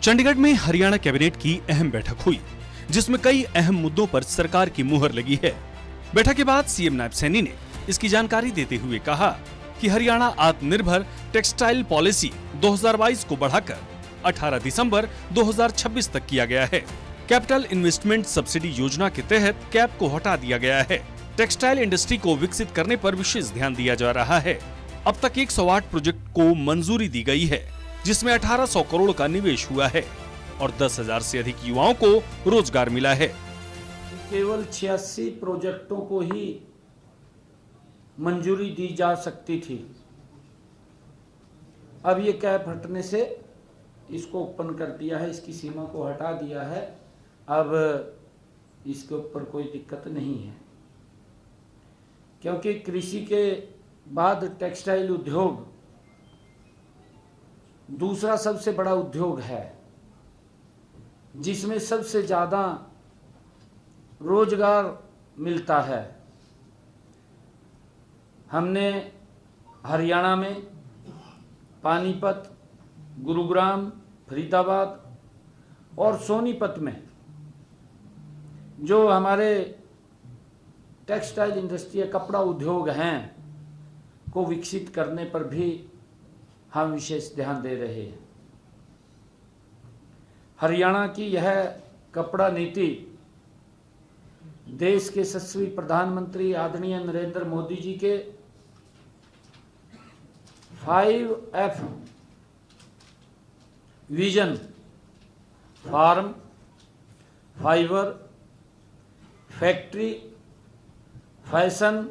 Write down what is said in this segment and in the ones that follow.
चंडीगढ़ में हरियाणा कैबिनेट की अहम बैठक हुई, जिसमें कई अहम मुद्दों पर सरकार की मुहर लगी है। बैठक के बाद सीएम नायब सैनी ने इसकी जानकारी देते हुए कहा कि हरियाणा आत्मनिर्भर टेक्सटाइल पॉलिसी 2022 को बढ़ाकर 18 दिसंबर 2026 तक किया गया है। कैपिटल इन्वेस्टमेंट सब्सिडी योजना के तहत कैप को हटा दिया गया है। टेक्सटाइल इंडस्ट्री को विकसित करने पर विशेष ध्यान दिया जा रहा है। अब तक 108 प्रोजेक्ट को मंजूरी दी गई है, जिसमें 1800 करोड़ का निवेश हुआ है और 10,000 से अधिक युवाओं को रोजगार मिला है। केवल 86 प्रोजेक्टों को ही मंजूरी दी जा सकती थी। अब ये कैप हटने से इसको ओपन कर दिया है, इसकी सीमा को हटा दिया है। अब इसके ऊपर कोई दिक्कत नहीं है, क्योंकि कृषि के बाद टेक्सटाइल उद्योग दूसरा सबसे बड़ा उद्योग है, जिसमें सबसे ज्यादा रोजगार मिलता है। हमने हरियाणा में पानीपत, गुरुग्राम, फरीदाबाद और सोनीपत में जो हमारे टेक्सटाइल इंडस्ट्री या कपड़ा उद्योग हैं को विकसित करने पर भी हम विशेष ध्यान दे रहे हैं। हरियाणा की यह कपड़ा नीति देश के यशस्वी प्रधानमंत्री आदरणीय नरेंद्र मोदी जी के 5F vision farm, fibre, factory, fashion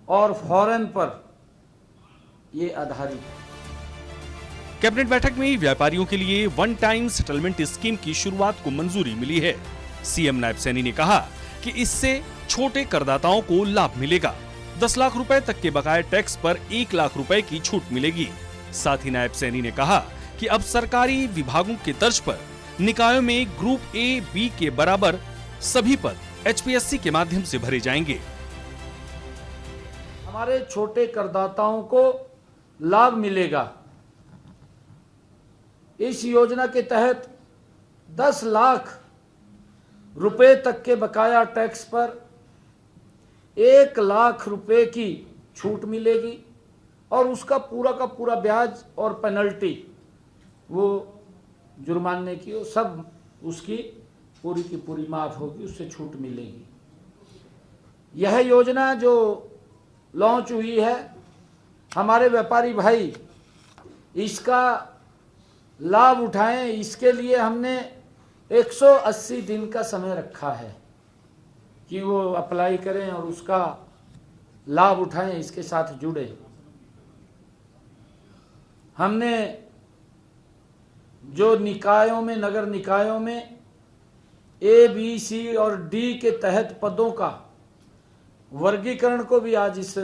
और फॉरेन पर ये आधारित है। कैबिनेट बैठक में व्यापारियों के लिए वन टाइम सेटलमेंट स्कीम की शुरुआत को मंजूरी मिली है। सीएम नायब सैनी ने कहा कि इससे छोटे करदाताओं को लाभ मिलेगा। 10 लाख रुपए तक के बकाया टैक्स पर 1 लाख रुपए की छूट मिलेगी। साथ ही नायब सैनी ने कहा कि अब सरकारी विभागों के तर्ज पर निकायों में ग्रुप ए, बी के बराबर सभी पद HPSC के माध्यम से भरे जाएंगे। हमारे छोटे करदाताओं को लाभ मिलेगा। इस योजना के तहत 10 लाख रुपए तक के बकाया टैक्स पर 1 लाख रुपए की छूट मिलेगी और उसका पूरा का पूरा ब्याज और पेनल्टी, वो जुर्माने की, वो सब उसकी पूरी की पूरी माफ होगी, उससे छूट मिलेगी। यह योजना जो लॉन्च हुई है, हमारे व्यापारी भाई इसका लाभ उठाएं। इसके लिए हमने 180 दिन का समय रखा है कि वो अप्लाई करें और उसका लाभ उठाएं, इसके साथ जुड़े। हमने जो निकायों में, नगर निकायों में A, B, C और D के तहत पदों का वर्गीकरण को भी आज इस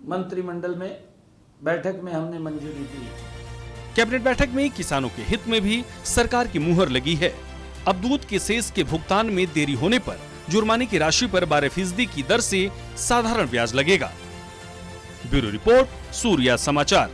मंत्रिमंडल में बैठक में हमने मंजूरी दी। कैबिनेट बैठक में किसानों के हित में भी सरकार की मुहर लगी है। अब दूध के सेस के भुगतान में देरी होने पर जुर्माने की राशि पर 12% की दर से साधारण ब्याज लगेगा। ब्यूरो रिपोर्ट, सूर्या समाचार।